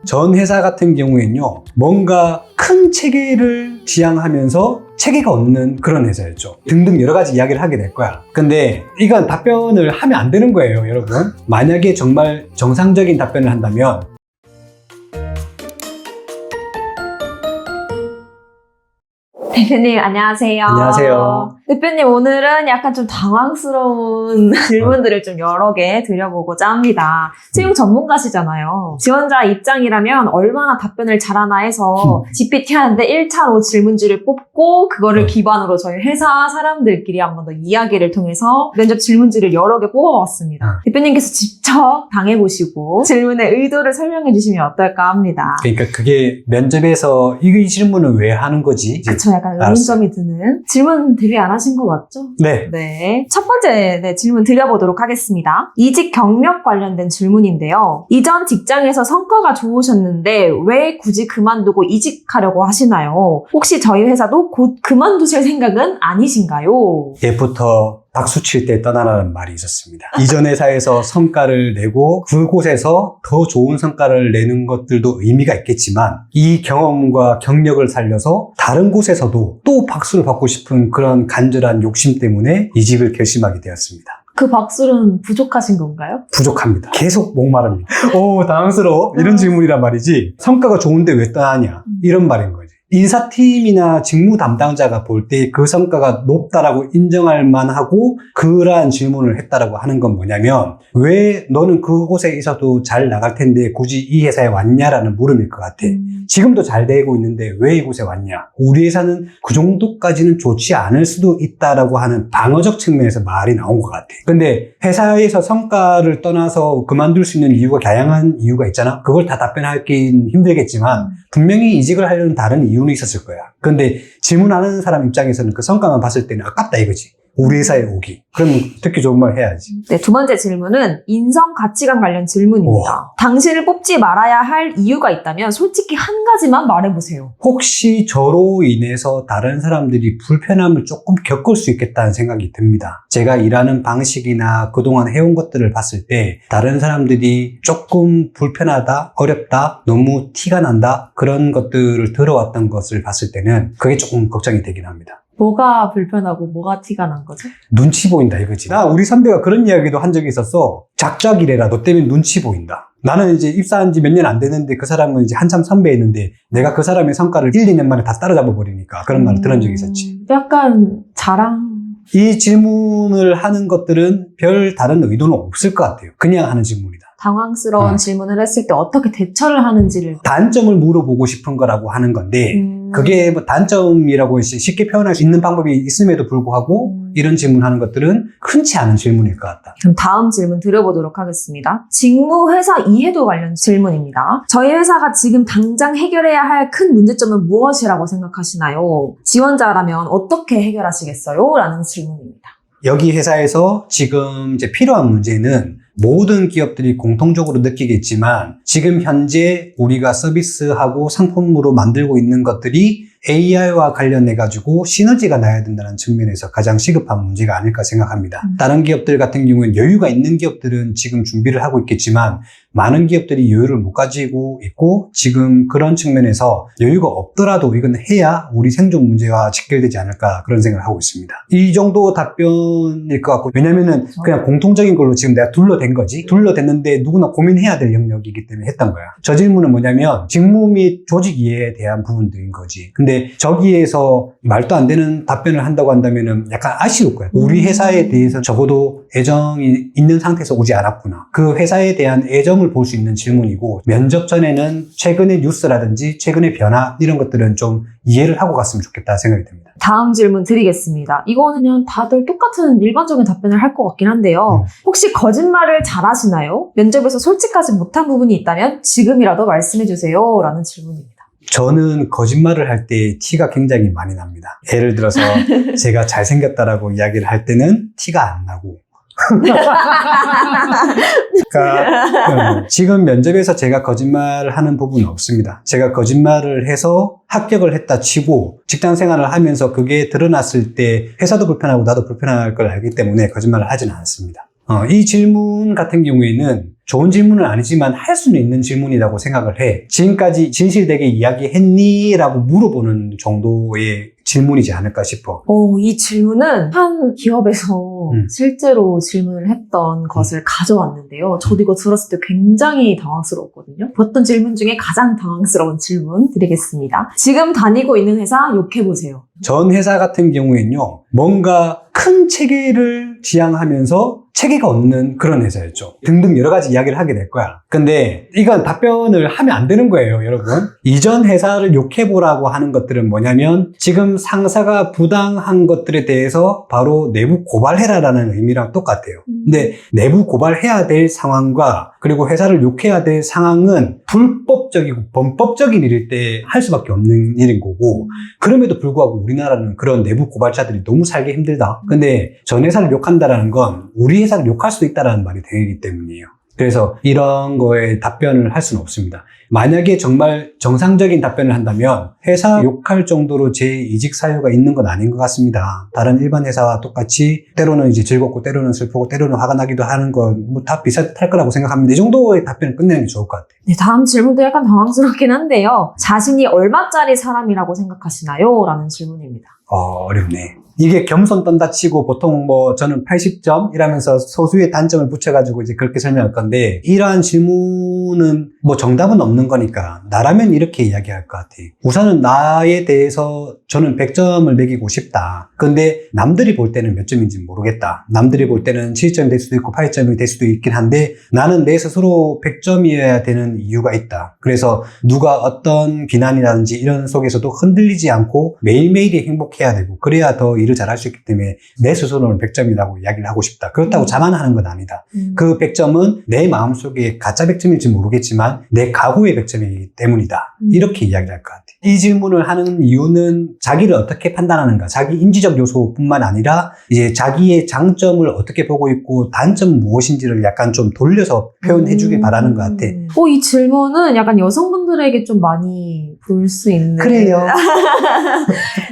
전 회사 같은 경우에는요, 뭔가 큰 체계를 지향하면서 체계가 없는 그런 회사였죠. 등등 여러 가지 이야기를 하게 될 거야. 근데 이건 답변을 하면 안 되는 거예요, 여러분. 만약에 정말 정상적인 답변을 한다면 대표님 안녕하세요. 안녕하세요. 대표님 오늘은 약간 좀 당황스러운 질문들을 좀 여러 개 드려보고자 합니다. 채용 전문가시잖아요. 지원자 입장이라면 얼마나 답변을 잘하나 해서 GPT 하는데 1차로 질문지를 뽑고 그거를 기반으로 저희 회사 사람들끼리 한 번 더 이야기를 통해서 면접 질문지를 여러 개 뽑아왔습니다. 대표님께서 직접 당해보시고 질문의 의도를 설명해 주시면 어떨까 합니다. 그러니까 그게 면접에서 이 질문을 왜 하는 거지? 그쵸, 약간 의문점이 드는. 질문 대비 안 하신 거 맞죠? 네. 네. 첫 번째 질문 드려보도록 하겠습니다. 이직 경력 관련된 질문인데요. 이전 직장에서 성과가 좋으셨는데 왜 굳이 그만두고 이직하려고 하시나요? 혹시 저희 회사도 곧 그만두실 생각은 아니신가요? 예부터 박수 칠 때 떠나라는 말이 있었습니다. 이전 회사에서 성과를 내고 그곳에서 더 좋은 성과를 내는 것들도 의미가 있겠지만 이 경험과 경력을 살려서 다른 곳에서도 또 박수를 받고 싶은 그런 간절한 욕심 때문에 이직을 결심하게 되었습니다. 그 박수는 부족하신 건가요? 부족합니다. 계속 목마릅니다. 오, 당황스러워. 이런 질문이란 말이지. 성과가 좋은데 왜 떠나냐? 이런 말인 거지. 인사팀이나 직무 담당자가 볼 때 그 성과가 높다라고 인정할 만하고 그러한 질문을 했다라고 하는 건 뭐냐면 왜 너는 그곳에 있어도 잘 나갈 텐데 굳이 이 회사에 왔냐라는 물음일 것 같아. 지금도 잘 되고 있는데 왜 이곳에 왔냐? 우리 회사는 그 정도까지는 좋지 않을 수도 있다라고 하는 방어적 측면에서 말이 나온 것 같아. 근데 회사에서 성과를 떠나서 그만둘 수 있는 이유가 다양한 이유가 있잖아. 그걸 다 답변하기는 힘들겠지만 분명히 이직을 하려는 다른 이유는 있었을 거야. 근데 질문하는 사람 입장에서는 그 성과만 봤을 때는 아깝다 이거지. 우리 회사에 오기. 그럼 듣기 좋은 말 해야지. 네, 두 번째 질문은 인성 가치관 관련 질문입니다. 당신을 뽑지 말아야 할 이유가 있다면 솔직히 한 가지만 말해보세요. 혹시 저로 인해서 다른 사람들이 불편함을 조금 겪을 수 있겠다는 생각이 듭니다. 제가 일하는 방식이나 그동안 해온 것들을 봤을 때 다른 사람들이 조금 불편하다, 어렵다, 너무 티가 난다 그런 것들을 들어왔던 것을 봤을 때는 그게 조금 걱정이 되긴 합니다. 뭐가 불편하고 뭐가 티가 난 거죠? 눈치 보인다 이거지. 나 우리 선배가 그런 이야기도 한 적이 있었어. 작작이래라. 너 때문에 눈치 보인다. 나는 이제 입사한 지 몇 년 안 됐는데 그 사람은 이제 한참 선배였는데 내가 그 사람의 성과를 1, 2년 만에 다 따라잡아 버리니까 그런 말을 들은 적이 있었지. 약간 자랑. 이 질문을 하는 것들은 별 다른 의도는 없을 것 같아요. 그냥 하는 질문이다. 당황스러운 질문을 했을 때 어떻게 대처를 하는지를. 단점을 물어보고 싶은 거라고 하는 건데 그게 뭐 단점이라고 쉽게 표현할 수 있는 방법이 있음에도 불구하고 이런 질문하는 것들은 흔치 않은 질문일 것 같다. 그럼 다음 질문 드려보도록 하겠습니다. 직무 회사 이해도 관련 질문입니다. 저희 회사가 지금 당장 해결해야 할 큰 문제점은 무엇이라고 생각하시나요? 지원자라면 어떻게 해결하시겠어요? 라는 질문입니다. 여기 회사에서 지금 이제 필요한 문제는 모든 기업들이 공통적으로 느끼겠지만 지금 현재 우리가 서비스하고 상품으로 만들고 있는 것들이 AI와 관련해 가지고 시너지가 나야 된다는 측면에서 가장 시급한 문제가 아닐까 생각합니다. 다른 기업들 같은 경우는 여유가 있는 기업들은 지금 준비를 하고 있겠지만 많은 기업들이 여유를 못 가지고 있고 지금 그런 측면에서 여유가 없더라도 이건 해야 우리 생존 문제와 직결되지 않을까 그런 생각을 하고 있습니다. 이 정도 답변일 것 같고 왜냐면은 그냥 공통적인 걸로 지금 내가 둘러댄 거지. 둘러댔는데 누구나 고민해야 될 영역이기 때문에 했던 거야. 저 질문은 뭐냐면 직무 및 조직 이해에 대한 부분들인 거지. 근데 저기에서 말도 안 되는 답변을 한다고 한다면은 약간 아쉬울 거야. 우리 회사에 대해서 적어도 애정이 있는 상태에서 오지 않았구나. 그 회사에 대한 애정을 볼 수 있는 질문이고 면접 전에는 최근의 뉴스라든지 최근의 변화 이런 것들은 좀 이해를 하고 갔으면 좋겠다 생각이 듭니다. 다음 질문 드리겠습니다. 이거는 그냥 다들 똑같은 일반적인 답변을 할 것 같긴 한데요. 혹시 거짓말을 잘하시나요? 면접에서 솔직하지 못한 부분이 있다면 지금이라도 말씀해주세요. 라는 질문입니다. 저는 거짓말을 할 때 티가 굉장히 많이 납니다. 예를 들어서 제가 잘생겼다라고 이야기를 할 때는 티가 안 나고 그러니까 지금 면접에서 제가 거짓말을 하는 부분은 없습니다. 제가 거짓말을 해서 합격을 했다 치고 직장 생활을 하면서 그게 드러났을 때 회사도 불편하고 나도 불편할 걸 알기 때문에 거짓말을 하지는 않습니다. 이 질문 같은 경우에는 좋은 질문은 아니지만 할 수는 있는 질문이라고 생각을 해. 지금까지 진실되게 이야기했니? 라고 물어보는 정도의 질문이지 않을까 싶어. 이 질문은 한 기업에서 실제로 질문을 했던 것을 가져왔는데요. 저도 이거 들었을 때 굉장히 당황스러웠거든요. 어떤 질문 중에 가장 당황스러운 질문 드리겠습니다. 지금 다니고 있는 회사 욕해보세요. 전 회사 같은 경우에는요, 뭔가 큰 체계를 지향하면서 체계가 없는 그런 회사였죠. 등등 여러 가지 이야기를 하게 될 거야. 근데 이건 답변을 하면 안 되는 거예요, 여러분. 이전 회사를 욕해보라고 하는 것들은 뭐냐면 지금 상사가 부당한 것들에 대해서 바로 내부 고발해라라는 의미랑 똑같아요. 근데 내부 고발해야 될 상황과 그리고 회사를 욕해야 될 상황은 불법적이고 범법적인 일일 때 할 수밖에 없는 일인 거고, 그럼에도 불구하고 우리나라는 그런 내부 고발자들이 너무 살기 힘들다. 근데 전 회사를 욕한다라는 건 우리 회사를 욕할 수도 있다라는 말이 되기 때문이에요. 그래서 이런 거에 답변을 할 수는 없습니다. 만약에 정말 정상적인 답변을 한다면 회사 욕할 정도로 제 이직 사유가 있는 건 아닌 것 같습니다. 다른 일반 회사와 똑같이 때로는 이제 즐겁고 때로는 슬프고 때로는 화가 나기도 하는 건 뭐 다 비슷할 거라고 생각합니다. 이 정도의 답변을 끝내는 게 좋을 것 같아요. 네, 다음 질문도 약간 당황스럽긴 한데요. 자신이 얼마짜리 사람이라고 생각하시나요? 라는 질문입니다. 어렵네. 이게 겸손 떤다 치고 보통 뭐 저는 80점 이라면서 소수의 단점을 붙여가지고 이제 그렇게 설명할 건데, 이러한 질문은 뭐 정답은 없는 거니까 나라면 이렇게 이야기할 것 같아. 우선은 나에 대해서 저는 100점을 매기고 싶다. 근데 남들이 볼 때는 몇 점인지 모르겠다. 남들이 볼 때는 7점이 될 수도 있고 8점이 될 수도 있긴 한데 나는 내 스스로 100점이어야 되는 이유가 있다. 그래서 누가 어떤 비난이라든지 이런 속에서도 흔들리지 않고 매일매일이 행복해야 되고, 그래야 더 일을 잘할 수 있기 때문에 내 스스로는 100점이라고 이야기를 하고 싶다. 그렇다고 자만하는 건 아니다. 그 100점은 내 마음속에 가짜 100점일지 모르겠지만 내 각오의 100점이기 때문이다. 이렇게 이야기를 할 것 같아요. 이 질문을 하는 이유는 자기를 어떻게 판단하는가, 자기 인지적 요소뿐만 아니라 이제 자기의 장점을 어떻게 보고 있고 단점은 무엇인지를 약간 좀 돌려서 표현해 주길 바라는 것 같아. 이 질문은 약간 여성분들에게 좀 많이 볼 수 있는 그래요.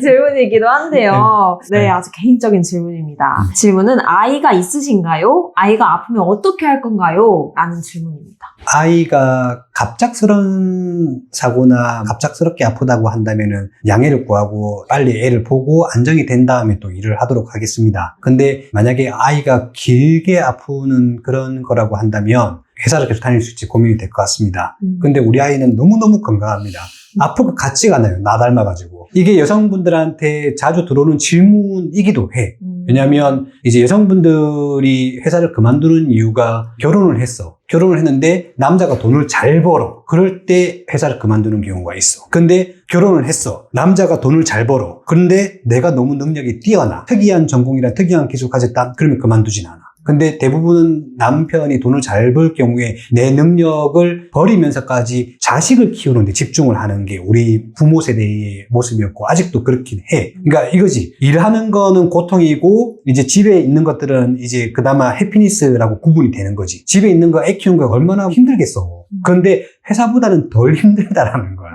질문이기도 한데요. 네, 아주 개인적인 질문입니다. 질문은 아이가 있으신가요? 아이가 아프면 어떻게 할 건가요? 라는 질문입니다. 아이가 갑작스러운 사고나 갑작스럽게 아프다고 한다면은 양해를 구하고 빨리 애를 보고 안정이 된 다음에 또 일을 하도록 하겠습니다. 근데 만약에 아이가 길게 아프는 그런 거라고 한다면 회사를 계속 다닐 수 있지 고민이 될 것 같습니다. 근데 우리 아이는 너무너무 건강합니다. 아플 것 같지가 않아요. 나 닮아가지고. 이게 여성분들한테 자주 들어오는 질문이기도 해. 왜냐하면 이제 여성분들이 회사를 그만두는 이유가 결혼을 했어. 결혼을 했는데 남자가 돈을 잘 벌어. 그럴 때 회사를 그만두는 경우가 있어. 근데 결혼을 했어. 남자가 돈을 잘 벌어. 그런데 내가 너무 능력이 뛰어나. 특이한 전공이랑 특이한 기술 가졌다. 그러면 그만두진 않아. 근데 대부분은 남편이 돈을 잘 벌 경우에 내 능력을 버리면서까지 자식을 키우는 데 집중을 하는 게 우리 부모 세대의 모습이었고 아직도 그렇긴 해. 그러니까 이거지. 일하는 거는 고통이고 이제 집에 있는 것들은 이제 그나마 해피니스라고 구분이 되는 거지. 집에 있는 거 애 키우는 거 얼마나 힘들겠어. 그런데 회사보다는 덜 힘들다라는 거야.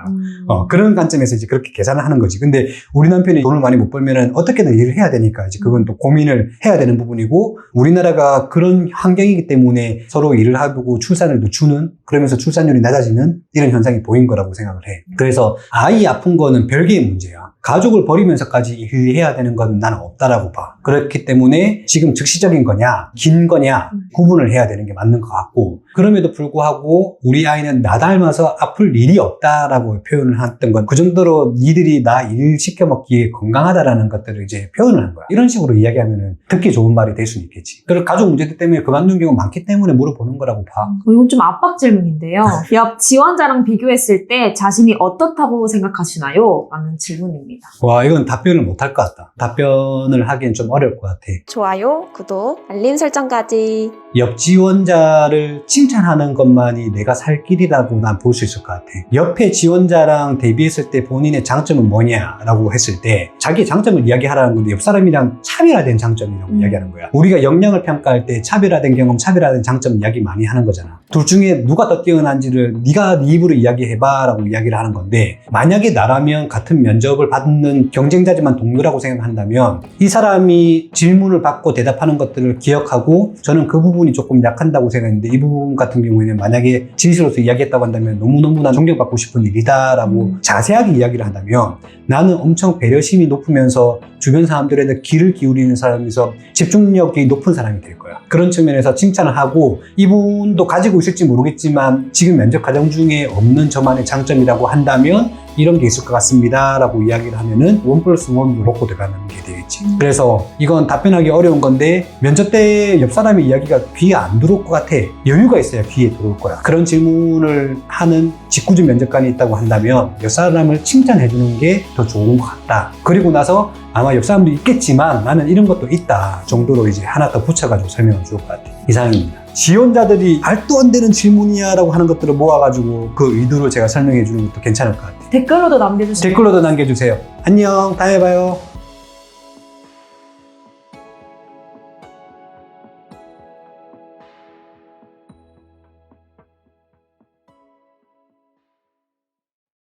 그런 관점에서 이제 그렇게 계산을 하는 거지. 근데 우리 남편이 돈을 많이 못 벌면은 어떻게든 일을 해야 되니까 이제 그건 또 고민을 해야 되는 부분이고, 우리나라가 그런 환경이기 때문에 서로 일을 하고 출산을 늦추는, 그러면서 출산율이 낮아지는 이런 현상이 보인 거라고 생각을 해. 그래서 아이 아픈 거는 별개의 문제야. 가족을 버리면서까지 일해야 되는 건 나는 없다라고 봐. 그렇기 때문에 지금 즉시적인 거냐, 긴 거냐 구분을 해야 되는 게 맞는 것 같고, 그럼에도 불구하고 우리 아이는 나 닮아서 아플 일이 없다라고 표현을 했던 건 그 정도로 니들이 나 일 시켜먹기에 건강하다라는 것들을 이제 표현을 한 거야. 이런 식으로 이야기하면은 듣기 좋은 말이 될 수는 있겠지. 그리고 가족 문제들 때문에 그만둔 경우 많기 때문에 물어보는 거라고 봐. 이건 좀 압박 질문인데요. 옆 지원자랑 비교했을 때 자신이 어떻다고 생각하시나요? 라는 질문입니다. 와, 이건 답변을 못 할 것 같다. 답변을 하기엔 좀 어려울 것 같아. 좋아요, 구독, 알림 설정까지. 옆 지원자를 칭찬하는 것만이 내가 살 길이라고 난 볼 수 있을 것 같아. 옆에 지원자랑 대비했을 때 본인의 장점은 뭐냐라고 했을 때 자기의 장점을 이야기하라는 건데 옆 사람이랑 차별화된 장점이라고 이야기하는 거야. 우리가 역량을 평가할 때 차별화된 경험, 차별화된 장점 이야기 많이 하는 거잖아. 둘 중에 누가 더 뛰어난지를 네가 네 입으로 이야기해봐 라고 이야기를 하는 건데, 만약에 나라면 같은 면접을 받을 받는 경쟁자지만 동료라고 생각한다면 이 사람이 질문을 받고 대답하는 것들을 기억하고 저는 그 부분이 조금 약한다고 생각했는데 이 부분 같은 경우에는 만약에 진실로서 이야기했다고 한다면 너무너무나 존경받고 싶은 일이다라고 자세하게 이야기를 한다면 나는 엄청 배려심이 높으면서 주변 사람들에게 귀를 기울이는 사람에서 집중력이 높은 사람이 될 거야. 그런 측면에서 칭찬을 하고 이분도 가지고 있을지 모르겠지만 지금 면접 과정 중에 없는 저만의 장점이라고 한다면 이런 게 있을 것 같습니다 라고 이야기를 하면은 1+1로 먹고 들어가는 게 되겠지. 그래서 이건 답변하기 어려운 건데 면접 때 옆 사람의 이야기가 귀에 안 들어올 것 같아. 여유가 있어야 귀에 들어올 거야. 그런 질문을 하는 직구준 면접관이 있다고 한다면 옆 사람을 칭찬해 주는 게 더 좋은 것 같다. 그리고 나서 아마 옆 사람도 있겠지만 나는 이런 것도 있다 정도로 이제 하나 더 붙여가지고 설명을 줄 것 같아. 이상입니다. 지원자들이 말도 안 되는 질문이야 라고 하는 것들을 모아가지고 그 의도를 제가 설명해 주는 것도 괜찮을 것 같아요. 댓글로도 남겨주세요. 댓글로도 남겨주세요. 안녕, 다음에 봐요.